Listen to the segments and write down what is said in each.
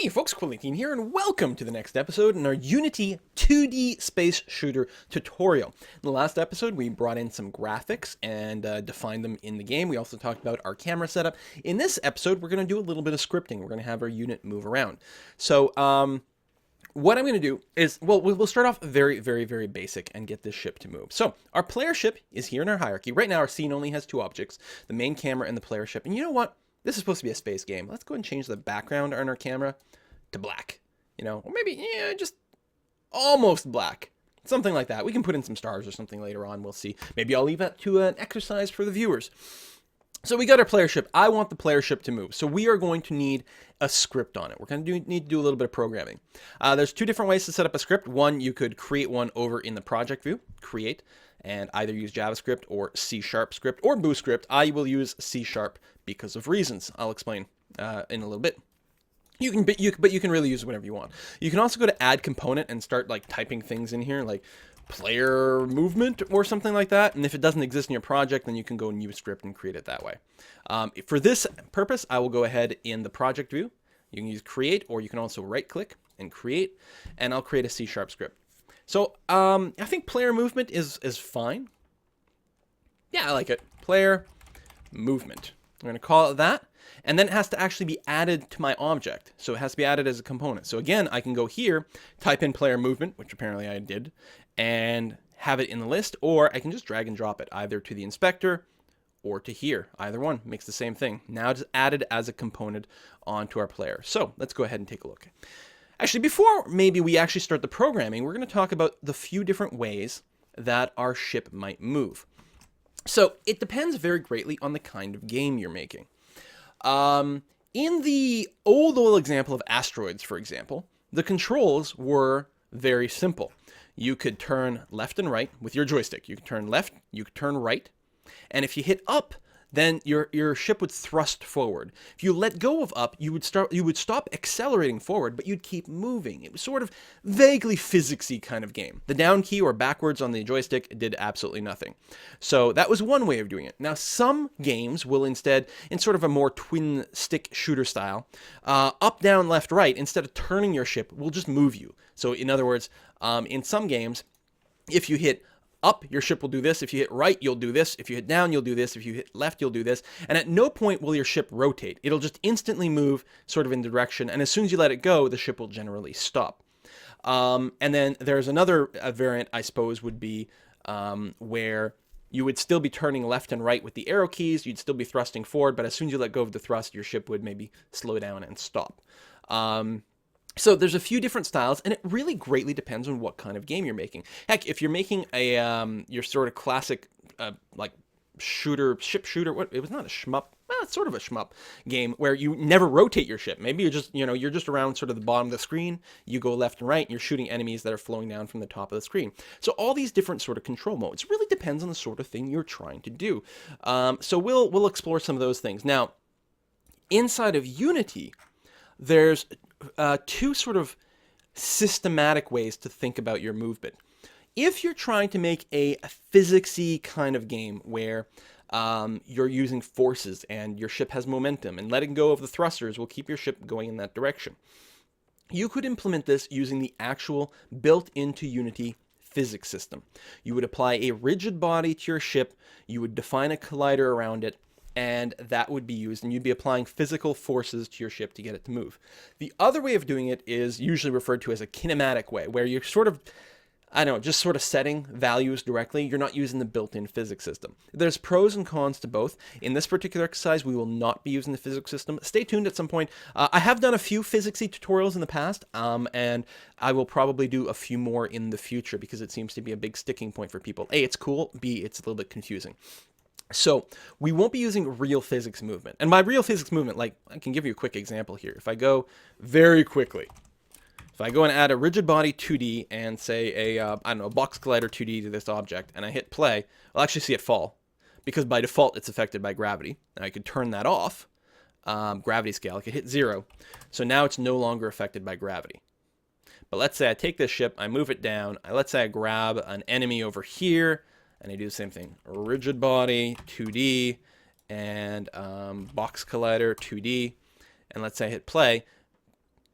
Hey folks, Quilling here, and welcome to the next episode in our Unity 2D Space Shooter tutorial. In the last episode, we brought in some graphics and defined them in the game. We also talked about our camera setup. In this episode, we're going to do a little bit of scripting. We're going to have our unit move around. So, what I'm going to do is, well, we'll start off very basic and get this ship to move. So, our player ship is here in our hierarchy. Right now, our scene only has two objects, the main camera and the player ship. And you know what? This is supposed to be a space game. Let's go ahead and change the background on our camera to black, or maybe, just almost black. Something like that. We can put in some stars or something later on. We'll see. Maybe I'll leave that to an exercise for the viewers. So we got our player ship. I want the player ship to move. So we are going to need a script on it. We're going to need to do a little bit of programming. There's two different ways to set up a script. One, you could create one over in the project view, create, and either use JavaScript or C# script or Booscript. I will use C# because of reasons I'll explain in a little bit. But you can really use whatever you want. You can also go to add component and start like typing things in here, like player movement or something like that. And if it doesn't exist in your project, then you can go and use script and create it that way. For this purpose, I will go ahead in the project view. You can use create, or you can also right click and create, and I'll create a C# script. So I think player movement is fine. Yeah, I like it. Player movement. I'm going to call it that. And then it has to actually be added to my object. So it has to be added as a component. So again, I can go here, type in player movement, which apparently I did, and have it in the list, or I can just drag and drop it either to the inspector or to here. Either one makes the same thing. Now it's added as a component onto our player. So let's go ahead and take a look. Actually, before maybe we actually start the programming, we're going to talk about the few different ways that our ship might move. So it depends very greatly on the kind of game you're making. In the old example of Asteroids, for example, the controls were very simple. You could turn left and right with your joystick. You could turn left, you could turn right, and if you hit up, then your ship would thrust forward. If you let go of up, you would stop accelerating forward, but you'd keep moving. It was sort of vaguely physicsy kind of game. The down key or backwards on the joystick did absolutely nothing. So that was one way of doing it. Now some games will instead, in sort of a more twin stick shooter style, up, down, left, right, instead of turning your ship, will just move you. So in other words, in some games, if you hit up, your ship will do this. If you hit right, you'll do this. If you hit down, you'll do this. If you hit left, you'll do this. And at no point will your ship rotate. It'll just instantly move sort of in the direction. And as soon as you let it go, the ship will generally stop. And then there's another variant, I suppose, would be where you would still be turning left and right with the arrow keys. You'd still be thrusting forward. But as soon as you let go of the thrust, your ship would maybe slow down and stop. So there's a few different styles, and it really greatly depends on what kind of game you're making. Heck, if you're making a your sort of classic like ship shooter, it was not a shmup, well, it's sort of a shmup game where you never rotate your ship. Maybe you're just around sort of the bottom of the screen. You go left and right, and you're shooting enemies that are flowing down from the top of the screen. So all these different sort of control modes really depends on the sort of thing you're trying to do. So we'll explore some of those things now. Inside of Unity, there's two sort of systematic ways to think about your movement. If you're trying to make a physicsy kind of game where you're using forces and your ship has momentum and letting go of the thrusters will keep your ship going in that direction, you could implement this using the actual built into Unity physics system. You would apply a rigid body to your ship, you would define a collider around it, and that would be used, and you'd be applying physical forces to your ship to get it to move. The other way of doing it is usually referred to as a kinematic way, where you're sort of, just sort of setting values directly. You're not using the built-in physics system. There's pros and cons to both. In this particular exercise, we will not be using the physics system. Stay tuned at some point. I have done a few physicsy tutorials in the past, and I will probably do a few more in the future because it seems to be a big sticking point for people. A, it's cool. B, it's a little bit confusing. So we won't be using real physics movement. And by real physics movement, like I can give you a quick example here. If I go very quickly, if I go and add a rigid body 2D and say a box collider 2D to this object, and I hit play, I'll actually see it fall because by default it's affected by gravity. Now I could turn that off, gravity scale. I could hit 0. So now it's no longer affected by gravity. But let's say I take this ship, I move it down. Let's say I grab an enemy over here, and I do the same thing. Rigid body, 2D, and box collider, 2D. And let's say I hit play.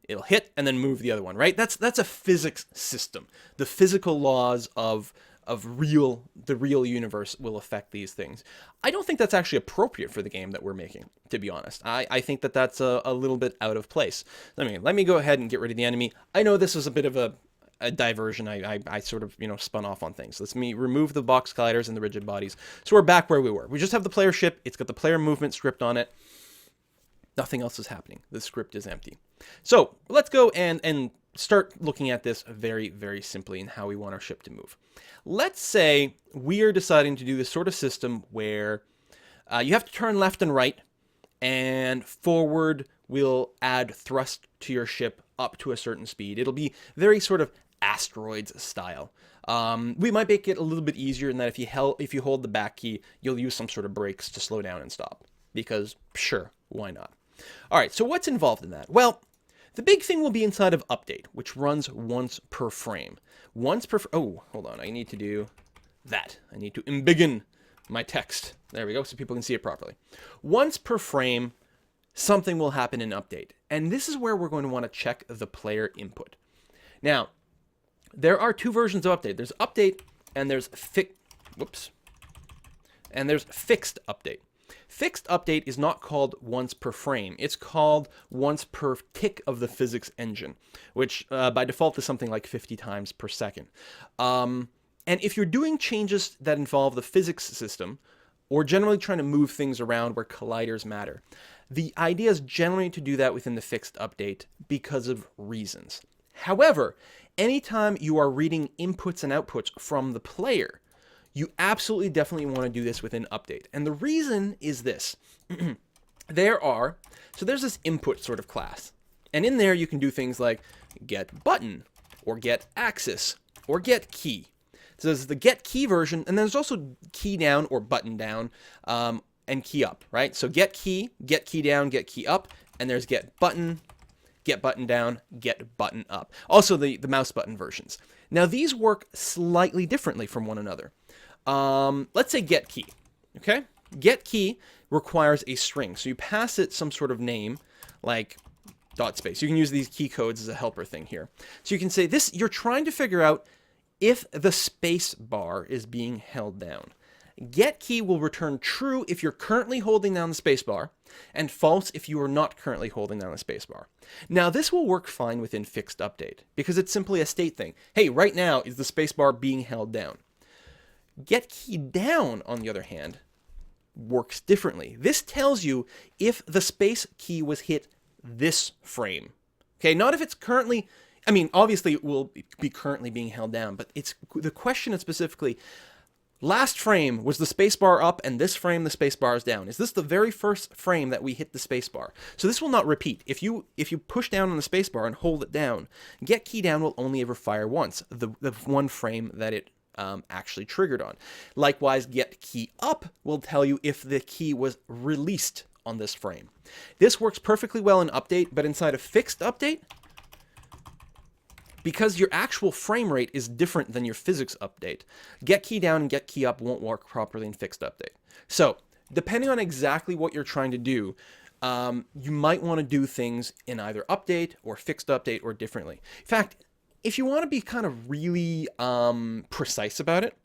it'll hit and then move the other one, right? That's a physics system. The physical laws of the real universe will affect these things. I don't think that's actually appropriate for the game that we're making, to be honest. I think that that's a little bit out of place. Let me go ahead and get rid of the enemy. I know this was a bit of a diversion. I sort of, spun off on things. Let's remove the box colliders and the rigid bodies. So we're back where we were. We just have the player ship. It's got the player movement script on it. Nothing else is happening. The script is empty. So let's go and start looking at this very, very simply and how we want our ship to move. Let's say we are deciding to do this sort of system where you have to turn left and right, and forward will add thrust to your ship up to a certain speed. It'll be very sort of asteroids style. We might make it a little bit easier in that if you hold the back key, you'll use some sort of brakes to slow down and stop. Because, sure, why not? All right, so what's involved in that? Well, the big thing will be inside of update, which runs once per frame. Oh, hold on, I need to do that. I need to embiggen my text. There we go, so people can see it properly. Once per frame, something will happen in update. And this is where we're going to want to check the player input. Now, there are two versions of update. There's update and there's fixed update. Fixed update is not called once per frame. It's called once per tick of the physics engine, which by default is something like 50 times per second. And if you're doing changes that involve the physics system, or generally trying to move things around where colliders matter, the idea is generally to do that within the fixed update because of reasons. However, anytime you are reading inputs and outputs from the player, you absolutely definitely want to do this within update. And the reason is this. There's this input sort of class. And in there you can do things like get button, or get axis, or get key. So there's the get key version, and there's also key down or button down, and key up, right? So get key down, get key up, and there's get button down, get button up. Also the mouse button versions. Now these work slightly differently from one another. Let's say get key, okay? Get key requires a string. So you pass it some sort of name like dot space. You can use these key codes as a helper thing here. So you can say this, you're trying to figure out if the space bar is being held down. Get key will return true if you're currently holding down the space bar, and false if you are not currently holding down the space bar. Now this will work fine within fixed update because it's simply a state thing. Hey, right now is the space bar being held down? Get key down, on the other hand, works differently. This tells you if the space key was hit this frame. Okay, not if it's currently, obviously it will be currently being held down, but it's the question is specifically, last frame was the spacebar up, and this frame the spacebar is down. Is this the very first frame that we hit the spacebar? So this will not repeat. If you push down on the spacebar and hold it down, get key down will only ever fire once, the one frame that it actually triggered on. Likewise, get key up will tell you if the key was released on this frame. This works perfectly well in update, but inside a fixed update, because your actual frame rate is different than your physics update, get key down and get key up won't work properly in fixed update. So, depending on exactly what you're trying to do, you might want to do things in either update or fixed update or differently. In fact, if you want to be kind of really precise about it,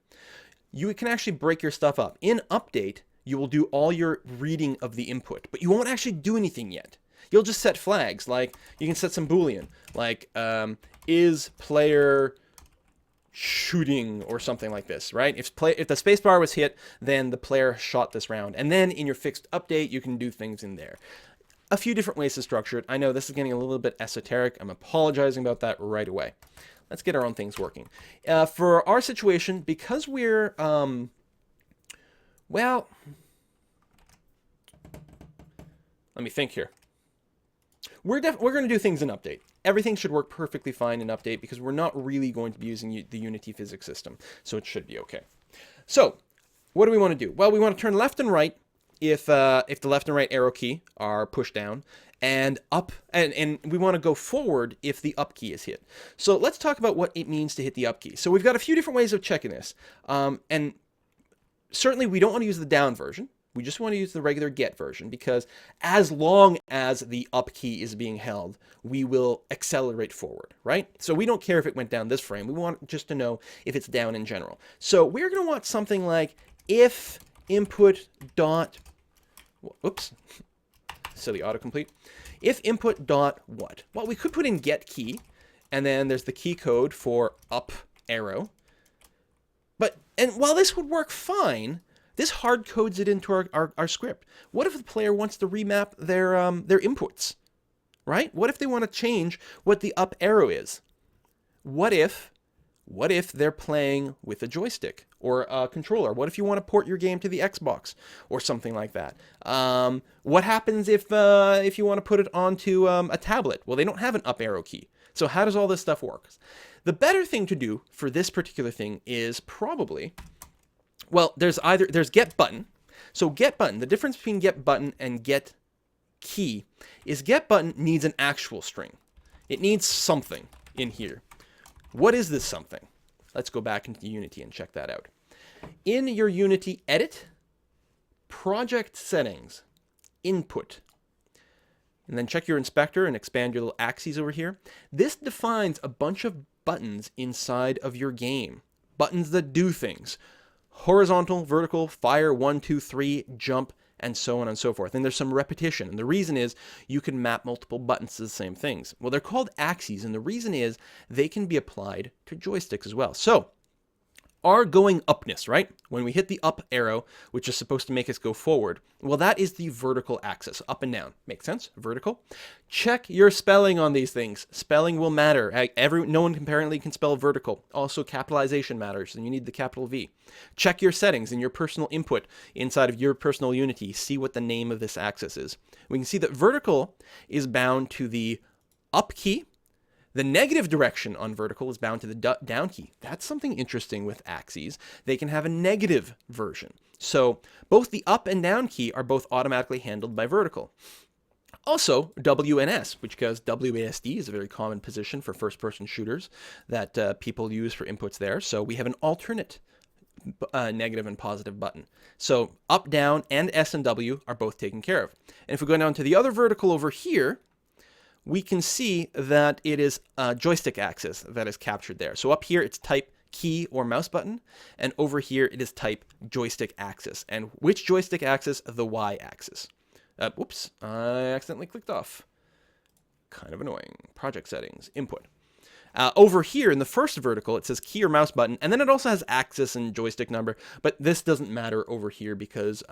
you can actually break your stuff up. In update, you will do all your reading of the input, but you won't actually do anything yet. You'll just set flags, like you can set some Boolean, like is player shooting or something like this, right? If the spacebar was hit, then the player shot this round. And then in your fixed update, you can do things in there. A few different ways to structure it. I know this is getting a little bit esoteric. I'm apologizing about that right away. Let's get our own things working. For our situation, because we're, well, let me think here. We're going to do things in update. Everything should work perfectly fine in update because we're not really going to be using the Unity physics system, so it should be okay. So, what do we want to do? Well, we want to turn left and right if the left and right arrow key are pushed down, and up, and we want to go forward if the up key is hit. So let's talk about what it means to hit the up key. So we've got a few different ways of checking this, and certainly we don't want to use the down version We just want to use the regular get version because as long as the up key is being held, we will accelerate forward, right? So we don't care if it went down this frame. We want just to know if it's down in general. So we're going to want something like if input dot, whoops, silly autocomplete. If input dot what? Well, we could put in get key, and then there's the key code for up arrow. And while this would work fine, this hard codes it into our script. What if the player wants to remap their inputs, right? What if they want to change what the up arrow is? What if they're playing with a joystick or a controller? What if you want to port your game to the Xbox or something like that? What happens if you want to put it onto a tablet? Well, they don't have an up arrow key. So how does all this stuff work? The better thing to do for this particular thing is probably, well, there's get button. So get button, the difference between get button and get key is get button needs an actual string. It needs something in here. What is this something? Let's go back into Unity and check that out. In your Unity edit, project settings, input, and then check your inspector and expand your little axes over here. This defines a bunch of buttons inside of your game. Buttons that do things. Horizontal, vertical, fire, 1, 2, 3, jump, and so on and so forth. And there's some repetition. And the reason is you can map multiple buttons to the same things. Well, they're called axes. And the reason is they can be applied to joysticks as well. So our going upness, right? When we hit the up arrow, which is supposed to make us go forward, well, that is the vertical axis, up and down. Make sense? Vertical. Check your spelling on these things. Spelling will matter. No one apparently can spell vertical. Also, capitalization matters, and you need the capital V. Check your settings in your personal input inside of your personal Unity. See what the name of this axis is. We can see that vertical is bound to the up key. The negative direction on vertical is bound to the down key. That's something interesting with axes. They can have a negative version. So both the up and down key are both automatically handled by vertical. Also, W and S, which because WASD is a very common position for first-person shooters that people use for inputs there. So we have an alternate negative and positive button. So up, down, and S and W are both taken care of. And if we go down to the other vertical over here, we can see that it is a joystick axis that is captured there. So up here, it's type key or mouse button, and over here, it is type joystick axis. And which joystick axis? The Y axis. Whoops, I accidentally clicked off. Kind of annoying. Project settings, input. Over here in the first vertical, it says key or mouse button, and then it also has axis and joystick number, but this doesn't matter over here because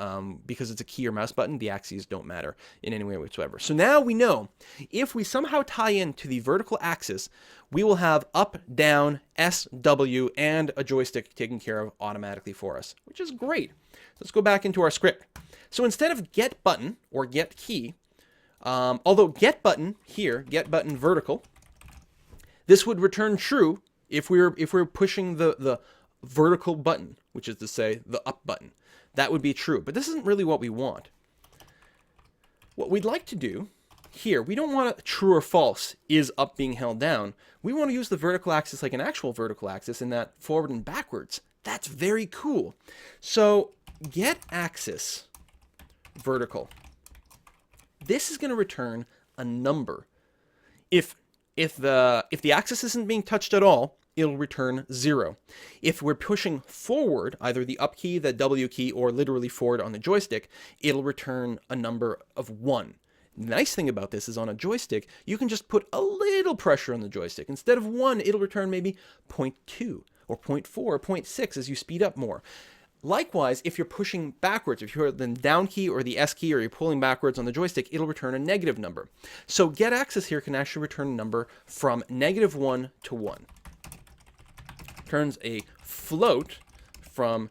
it's a key or mouse button, the axes don't matter in any way whatsoever. So now we know if we somehow tie into the vertical axis, we will have up, down, S, W, and a joystick taken care of automatically for us, which is great. Let's go back into our script. So instead of get button or get key, although get button here, get button vertical, this would return true if we're pushing the vertical button, which is to say the up button. That would be true, but this isn't really what we want. What we'd like to do here, we don't want a true or false is up being held down. We want to use the vertical axis like an actual vertical axis in that forward and backwards. That's very cool. So get axis vertical. This is going to return a number. If the axis isn't being touched at all, it'll return 0. If we're pushing forward, either the up key, the W key, or literally forward on the joystick, it'll return a number of 1. The nice thing about this is on a joystick, you can just put a little pressure on the joystick. Instead of 1, it'll return maybe 0.2 or 0.4 or 0.6 as you speed up more. Likewise, if you're pushing backwards, if you're the down key or the S key, or you're pulling backwards on the joystick, it'll return a negative number. So get axis here can actually return a number from -1 to 1. Turns a float from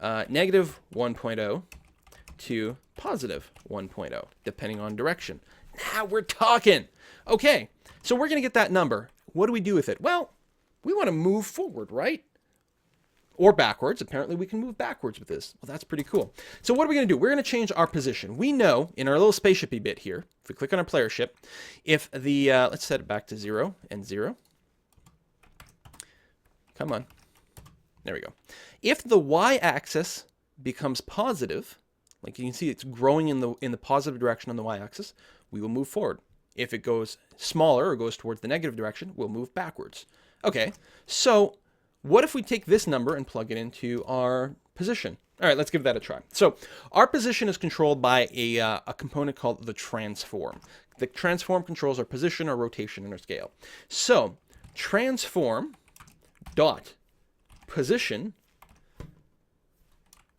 -1.0 to +1.0, depending on direction. Now we're talking. Okay, so we're going to get that number. What do we do with it? Well, we want to move forward, right? Or backwards. Apparently we can move backwards with this. Well, that's pretty cool. So what are we going to do? We're going to change our position. We know in our little spaceshipy bit here, if we click on our player ship, if the, let's set it back to 0 and 0. Come on. There we go. If the Y-axis becomes positive, like you can see it's growing in the positive direction on the y-axis, we will move forward. If it goes smaller or goes towards the negative direction, we'll move backwards. Okay, so what if we take this number and plug it into our position? All right, let's give that a try. So our position is controlled by a component called the transform. The transform controls our position, our rotation, and our scale. So transform dot position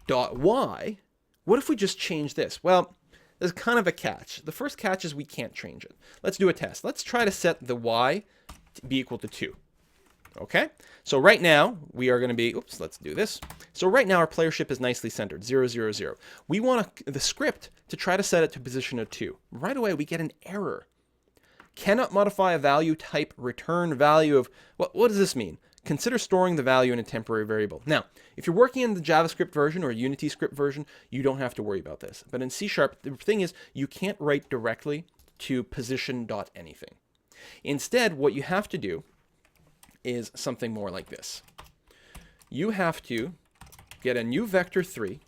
dot y. What if we just change this? Well, there's kind of a catch. The first catch is we can't change it. Let's do a test. Let's try to set the y to be equal to 2. Okay, so right now we are going to be, oops, let's do this. So right now our player ship is nicely centered, 0, 0, 0. We want the script to try to set it to position of 2. Right away we get an error. Cannot modify a value type return value of, what does this mean? Consider storing the value in a temporary variable. Now, if you're working in the JavaScript version or Unity script version, you don't have to worry about this. But in C#, the thing is you can't write directly to position.anything. Instead, what you have to do is something more like this. You have to get a new vector3,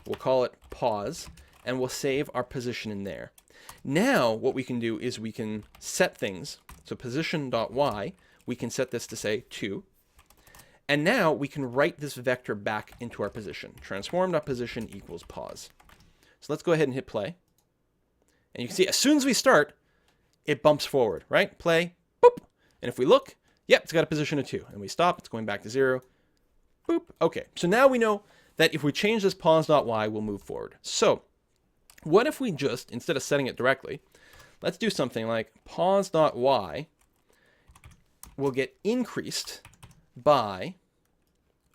we'll call it pause, and we'll save our position in there. Now what we can do is we can set things, so position.y, we can set this to say 2, and now we can write this vector back into our position. Transform.position equals pause. So let's go ahead and hit play. And you can see as soon as we start, it bumps forward, right? Play, boop. And if we look, yep, it's got a position of 2. And we stop, it's going back to 0. Boop. Okay, so now we know that if we change this pause.y, we'll move forward. So what if we just, instead of setting it directly, let's do something like pause.y will get increased by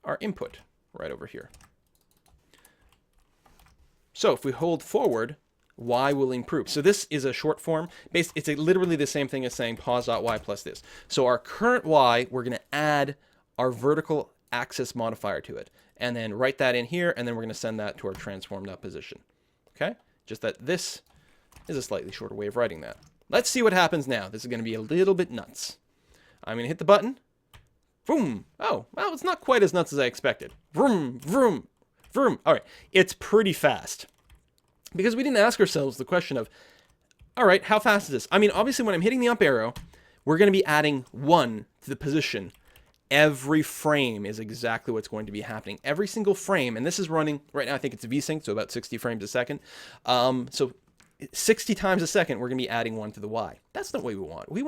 our input right over here. So if we hold forward, y will improve. So this is a short form. It's literally the same thing as saying pause.y plus this. So our current y, we're going to add our vertical axis modifier to it, and then write that in here, and then we're going to send that to our transform.position. Okay? Just that this is a slightly shorter way of writing that. Let's see what happens now. This is going to be a little bit nuts. I'm going to hit the button. Vroom. Oh, well, it's not quite as nuts as I expected. Vroom, vroom, vroom. All right, it's pretty fast. Because we didn't ask ourselves the question of, all right, how fast is this? I mean, obviously, when I'm hitting the up arrow, we're going to be adding 1 to the position. Every frame is exactly what's going to be happening. Every single frame, and this is running, right now I think it's VSync, so about 60 frames a second. So 60 times a second, we're going to be adding 1 to the Y. That's not what we want. We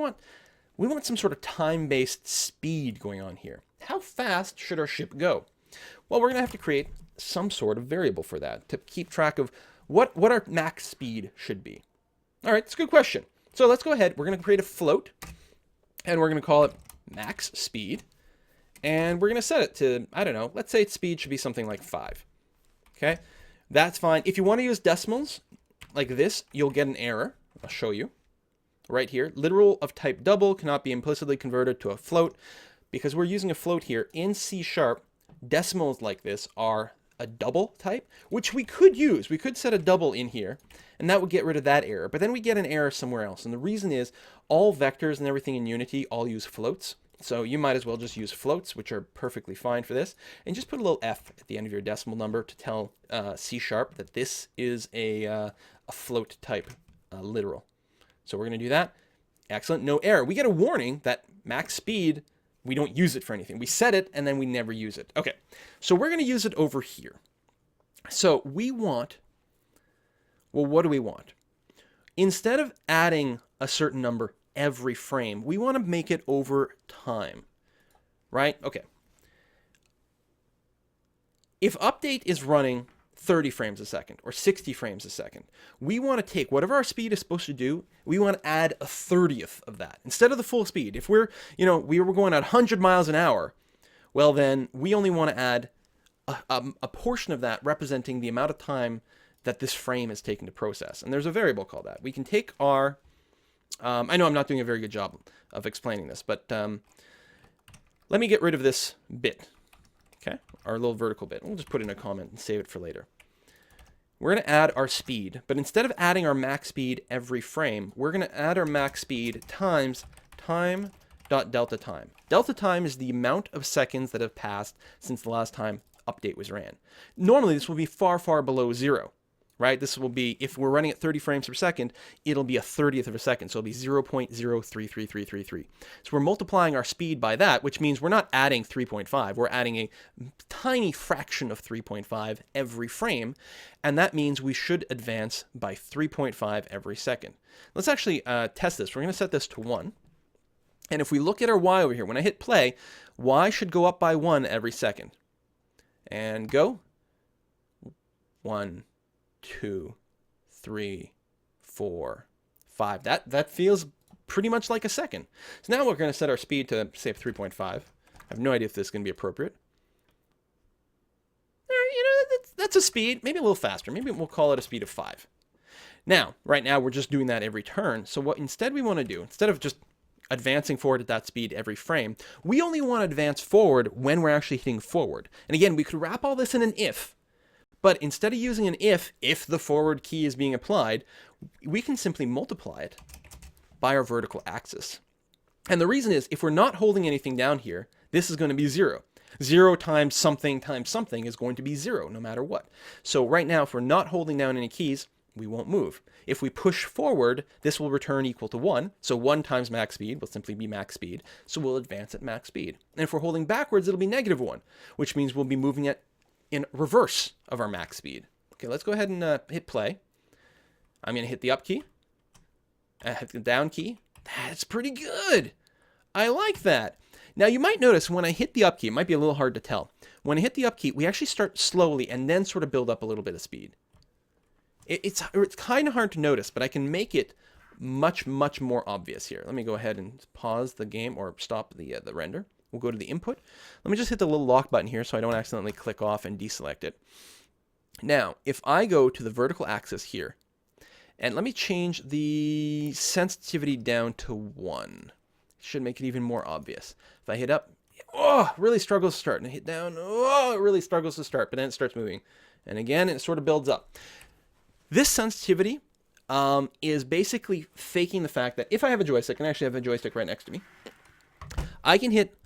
want some sort of time-based speed going on here. How fast should our ship go? Well, we're going to have to create some sort of variable for that to keep track of what our max speed should be. All right, it's a good question. So let's go ahead. We're going to create a float, and we're going to call it max speed. And we're going to set it to, I don't know, let's say its speed should be something like 5. Okay, that's fine. If you want to use decimals like this, you'll get an error. I'll show you right here. Literal of type double cannot be implicitly converted to a float. Because we're using a float here in C#, decimals like this are a double type, which we could use. We could set a double in here, and that would get rid of that error. But then we get an error somewhere else. And the reason is all vectors and everything in Unity all use floats. So you might as well just use floats, which are perfectly fine for this. And just put a little f at the end of your decimal number to tell C# that this is a float type literal. So we're going to do that. Excellent. No error. We get a warning that max speed, we don't use it for anything. We set it, and then we never use it. Okay, so we're going to use it over here. So we want, well, what do we want? Instead of adding a certain number every frame, we want to make it over time, right? Okay. If update is running 30 frames a second or 60 frames a second, we want to take whatever our speed is supposed to do, we want to add a 30th of that instead of the full speed. If we're, we were going at 100 miles an hour, well, then we only want to add a portion of that representing the amount of time that this frame is taken to process. And there's a variable called that. We can take our, I know I'm not doing a very good job of explaining this, but let me get rid of this bit, okay? Our little vertical bit. We'll just put in a comment and save it for later. We're going to add our speed, but instead of adding our max speed every frame, we're going to add our max speed times time.delta time. Delta time is the amount of seconds that have passed since the last time update was ran. Normally, this will be far, far below 0, right? This will be, if we're running at 30 frames per second, it'll be a 30th of a second. So it'll be 0.033333. So we're multiplying our speed by that, which means we're not adding 3.5. We're adding a tiny fraction of 3.5 every frame. And that means we should advance by 3.5 every second. Let's actually test this. We're going to set this to 1. And if we look at our y over here, when I hit play, y should go up by 1 every second. And go. 1, 2, 3, 4, 5. That feels pretty much like a second. So now we're going to set our speed to, say, 3.5. I have no idea if this is going to be appropriate. That's a speed, maybe a little faster. Maybe we'll call it a speed of 5. Now, right now, we're just doing that every turn. So what instead we want to do, instead of just advancing forward at that speed every frame, we only want to advance forward when we're actually hitting forward. And again, we could wrap all this in an if, but instead of using an if the forward key is being applied, we can simply multiply it by our vertical axis. And the reason is, if we're not holding anything down here, this is going to be 0. 0 times something is going to be 0, no matter what. So right now, if we're not holding down any keys, we won't move. If we push forward, this will return equal to 1. So 1 times max speed will simply be max speed. So we'll advance at max speed. And if we're holding backwards, it'll be -1, which means we'll be moving it in reverse of our max speed. Okay, let's go ahead and hit play. I'm going to hit the up key. Hit the down key. That's pretty good. I like that. Now you might notice when I hit the up key, it might be a little hard to tell. When I hit the up key, we actually start slowly and then sort of build up a little bit of speed. It's kind of hard to notice, but I can make it much more obvious here. Let me go ahead and pause the game or stop the render. We'll go to the input. Let me just hit the little lock button here so I don't accidentally click off and deselect it. Now, if I go to the vertical axis here, and let me change the sensitivity down to 1. Should make it even more obvious. If I hit up, oh, it really struggles to start. And I hit down, oh, it really struggles to start, but then it starts moving. And again, it sort of builds up. This sensitivity is basically faking the fact that if I have a joystick, and I actually have a joystick right next to me, I can hit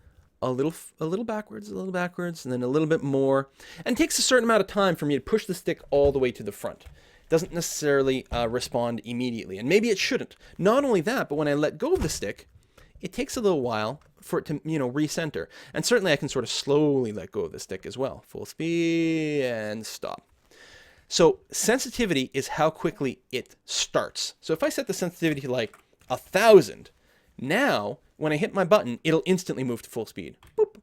a little backwards, and then a little bit more. And it takes a certain amount of time for me to push the stick all the way to the front. It doesn't necessarily respond immediately, and maybe it shouldn't. Not only that, but when I let go of the stick, it takes a little while for it to, recenter. And certainly I can sort of slowly let go of the stick as well. Full speed and stop. So sensitivity is how quickly it starts. So if I set the sensitivity to like 1,000, now when I hit my button, it'll instantly move to full speed. Boop.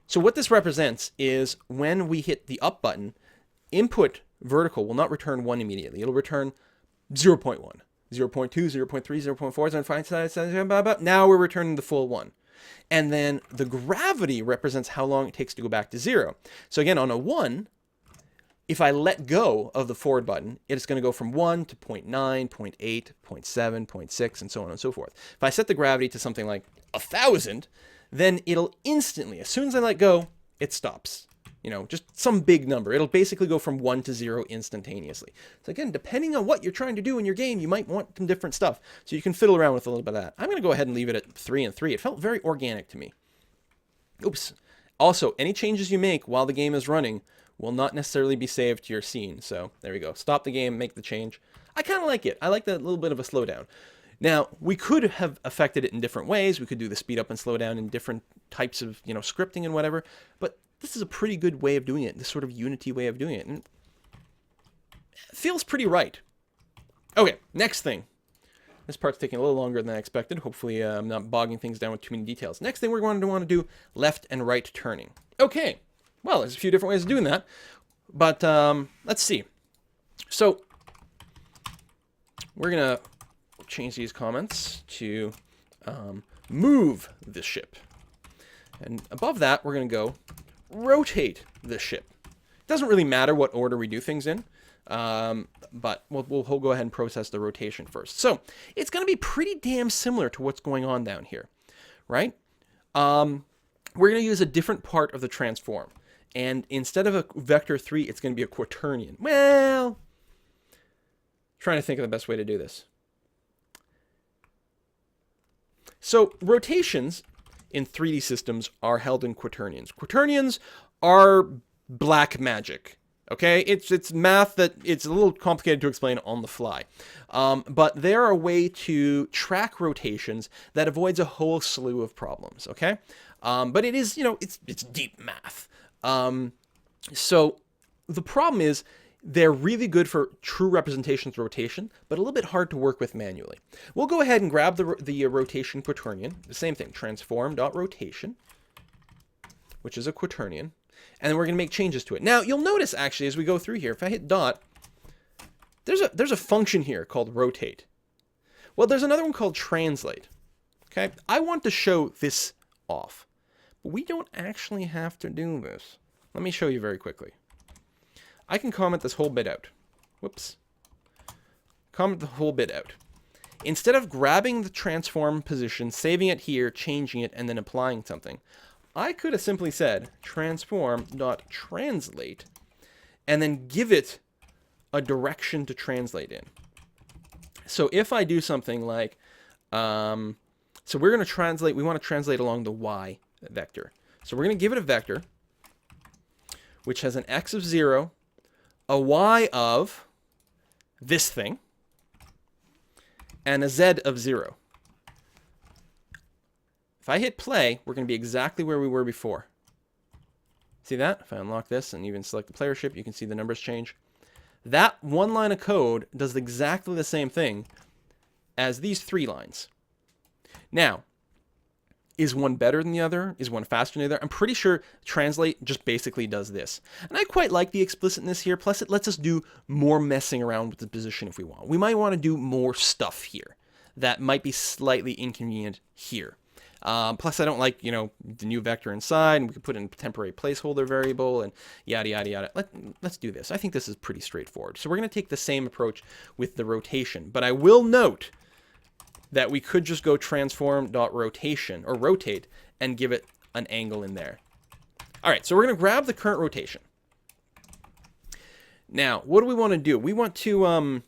So what this represents is when we hit the up button, input vertical will not return 1 immediately. It'll return 0.1, 0.2, 0.3, 0.4, 0.5, now we're returning the full 1. And then the gravity represents how long it takes to go back to 0. So again, on a 1, if I let go of the forward button, it's going to go from 1 to 0.9, 0.8, 0.7, 0.6, and so on and so forth. If I set the gravity to something like 1,000, then it'll instantly, as soon as I let go, it stops. Just some big number. It'll basically go from 1 to 0 instantaneously. So again, depending on what you're trying to do in your game, you might want some different stuff. So you can fiddle around with a little bit of that. I'm going to go ahead and leave it at 3 and 3. It felt very organic to me. Oops. Also, any changes you make while the game is running will not necessarily be saved to your scene. So there we go. Stop the game, make the change. I kind of like it. I like that little bit of a slowdown. Now, we could have affected it in different ways. We could do the speed up and slow down in different types of, scripting and whatever. But this is a pretty good way of doing it, this sort of Unity way of doing it. And it feels pretty right. Okay, next thing. This part's taking a little longer than I expected. Hopefully I'm not bogging things down with too many details. Next thing we're going to want to do, left and right turning. Okay, well, there's a few different ways of doing that. But let's see. So we're going to change these comments to move the ship. And above that, we're going to go rotate the ship. It doesn't really matter what order we do things in, but we'll go ahead and process the rotation first. So it's going to be pretty damn similar to what's going on down here, right? We're going to use a different part of the transform. And instead of a vector 3, it's going to be a quaternion. Well, trying to think of the best way to do this. So rotations in 3D systems are held in quaternions. Quaternions are black magic. Okay, it's math that it's a little complicated to explain on the fly, but they're a way to track rotations that avoids a whole slew of problems. Okay, but it is, it's deep math. So the problem is they're really good for true representations of rotation, but a little bit hard to work with manually. We'll go ahead and grab the rotation quaternion. The same thing, transform.rotation, which is a quaternion. And then we're going to make changes to it. Now, you'll notice, actually, as we go through here, if I hit dot, there's a function here called rotate. Well, there's another one called translate. Okay? I want to show this off. But we don't actually have to do this. Let me show you very quickly. I can comment this whole bit out. Whoops. Comment the whole bit out. Instead of grabbing the transform position, saving it here, changing it, and then applying something, I could have simply said transform.translate and then give it a direction to translate in. So if I do something like, so we're going to translate, we want to translate along the y vector. So we're going to give it a vector which has an x of 0, a y of this thing, and a z of 0. If I hit play, we're going to be exactly where we were before. See that? If I unlock this and even select the player ship, you can see the numbers change. That one line of code does exactly the same thing as these 3 lines. Now, is one better than the other? Is one faster than the other? I'm pretty sure translate just basically does this. And I quite like the explicitness here. Plus, it lets us do more messing around with the position if we want. We might want to do more stuff here that might be slightly inconvenient here. Plus, I don't like, the new vector inside, and we could put in a temporary placeholder variable and yada, yada, yada. Let's do this. I think this is pretty straightforward. So we're going to take the same approach with the rotation. But I will note that we could just go transform.rotation, or rotate, and give it an angle in there. All right, so we're going to grab the current rotation. Now, what do we want to do? We want to,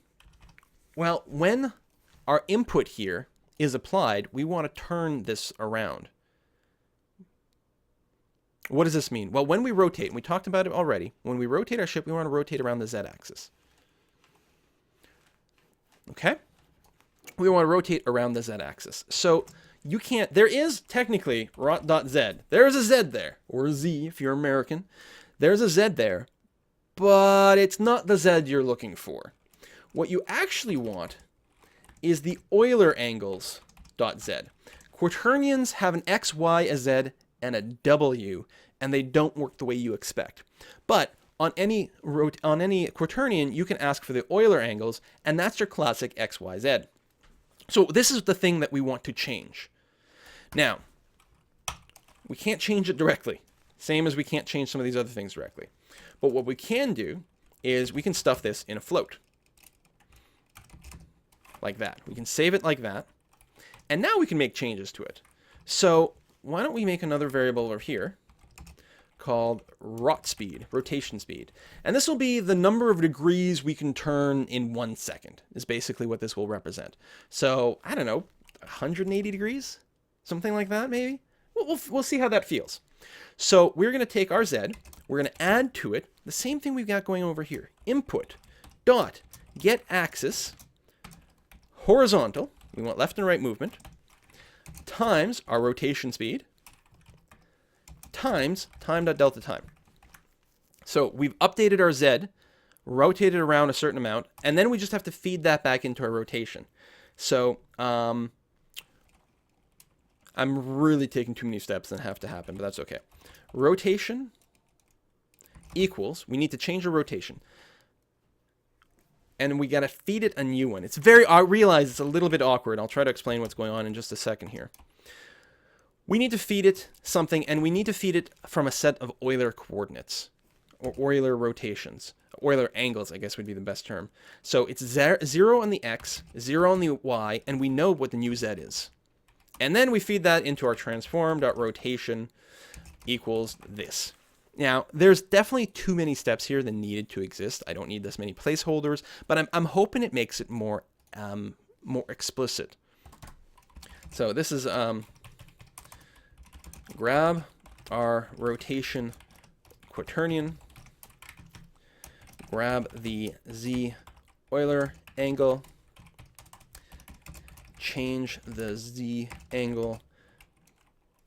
well, when our input here is applied, we want to turn this around. What does this mean? Well, when we rotate, and we talked about it already, when we rotate our ship, we want to rotate around the z-axis. Okay? We want to rotate around the z-axis. So you can't, there is technically rot.z. There is a z there, or a z if you're American. There's a z there, but it's not the z you're looking for. What you actually want is the Euler angles.z. Quaternions have an x, y, a z, and a w, and they don't work the way you expect. But on any quaternion, you can ask for the Euler angles, and that's your classic x, y, z. So this is the thing that we want to change. Now, we can't change it directly, same as we can't change some of these other things directly. But what we can do is we can stuff this in a float. Like that. We can save it like that. And now we can make changes to it. So why don't we make another variable over here called rot speed, rotation speed. And this will be the number of degrees we can turn in 1 second, is basically what this will represent. So, I don't know, 180 degrees? Something like that, maybe? We'll see how that feels. So we're going to take our z, we're going to add to it the same thing we've got going over here. Input dot get axis horizontal, we want left and right movement, times our rotation speed, times time.delta time. So we've updated our z, rotated around a certain amount, and then we just have to feed that back into our rotation. So I'm really taking too many steps that have to happen, but that's okay. Rotation equals, we need to change the rotation. And we got to feed it a new one. It's I realize it's a little bit awkward. I'll try to explain what's going on in just a second here. We need to feed it something, and we need to feed it from a set of Euler coordinates, or Euler rotations. Euler angles, I guess would be the best term. So it's 0 on the x, 0 on the y, and we know what the new z is. And then we feed that into our transform.rotation equals this. Now, there's definitely too many steps here that needed to exist. I don't need this many placeholders, but I'm hoping it makes it more explicit. So this is grab our rotation quaternion, grab the Z Euler angle, change the Z angle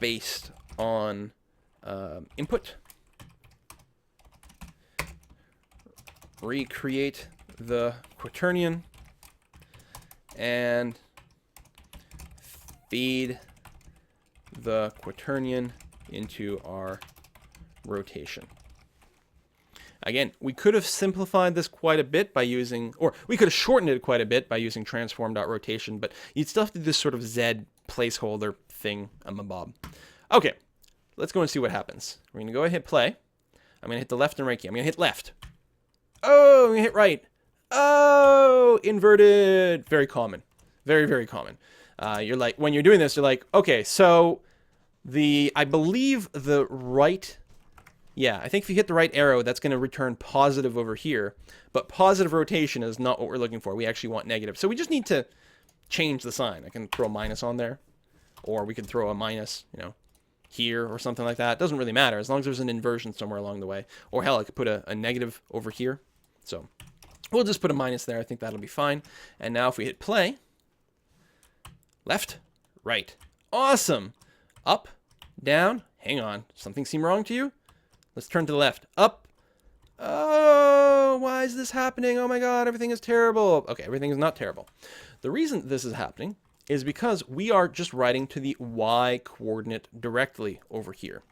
based on input, recreate the quaternion, and feed the quaternion into our rotation. Again, we could have simplified this quite a bit by using, or we could have shortened it quite a bit by using transform.rotation, but you'd still have to do this sort of Z placeholder thing, bob. Okay, let's go and see what happens. We're going to go ahead and hit play. I'm going to hit the left and right key. I'm going to hit left. Oh, I'm going to hit right. Oh, inverted. Very common. Very, very common. You're like, when you're doing this, you're like, okay, so I believe the right, yeah, I think if you hit the right arrow, that's going to return positive over here. But positive rotation is not what we're looking for. We actually want negative. So we just need to change the sign. I can throw a minus on there, or we can throw a minus, here or something like that. It doesn't really matter as long as there's an inversion somewhere along the way. Or hell, I could put a negative over here. So we'll just put a minus there. I think that'll be fine. And now if we hit play, left, right. Awesome. Up, down. Hang on. Something seem wrong to you? Let's turn to the left. Up. Oh, why is this happening? Oh my God, everything is terrible. Okay, everything is not terrible. The reason this is happening is because we are just writing to the y coordinate directly over here.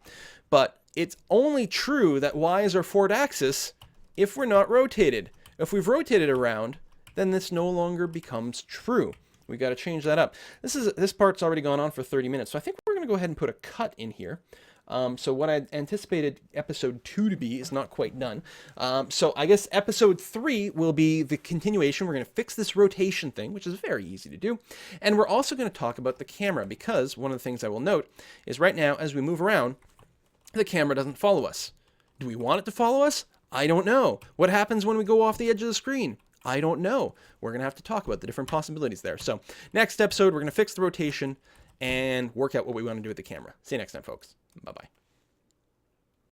But it's only true that y is our forward axis if we're not rotated. If we've rotated around, then this no longer becomes true. We got to change that up. This part's already gone on for 30 minutes, so I think we're going to go ahead and put a cut in here. So what I anticipated episode 2 to be is not quite done. So I guess episode 3 will be the continuation. We're going to fix this rotation thing, which is very easy to do. And we're also going to talk about the camera, because one of the things I will note is right now, as we move around, the camera doesn't follow us. Do we want it to follow us? I don't know. What happens when we go off the edge of the screen? I don't know. We're going to have to talk about the different possibilities there. So next episode, we're going to fix the rotation and work out what we want to do with the camera. See you next time, folks. Bye-bye.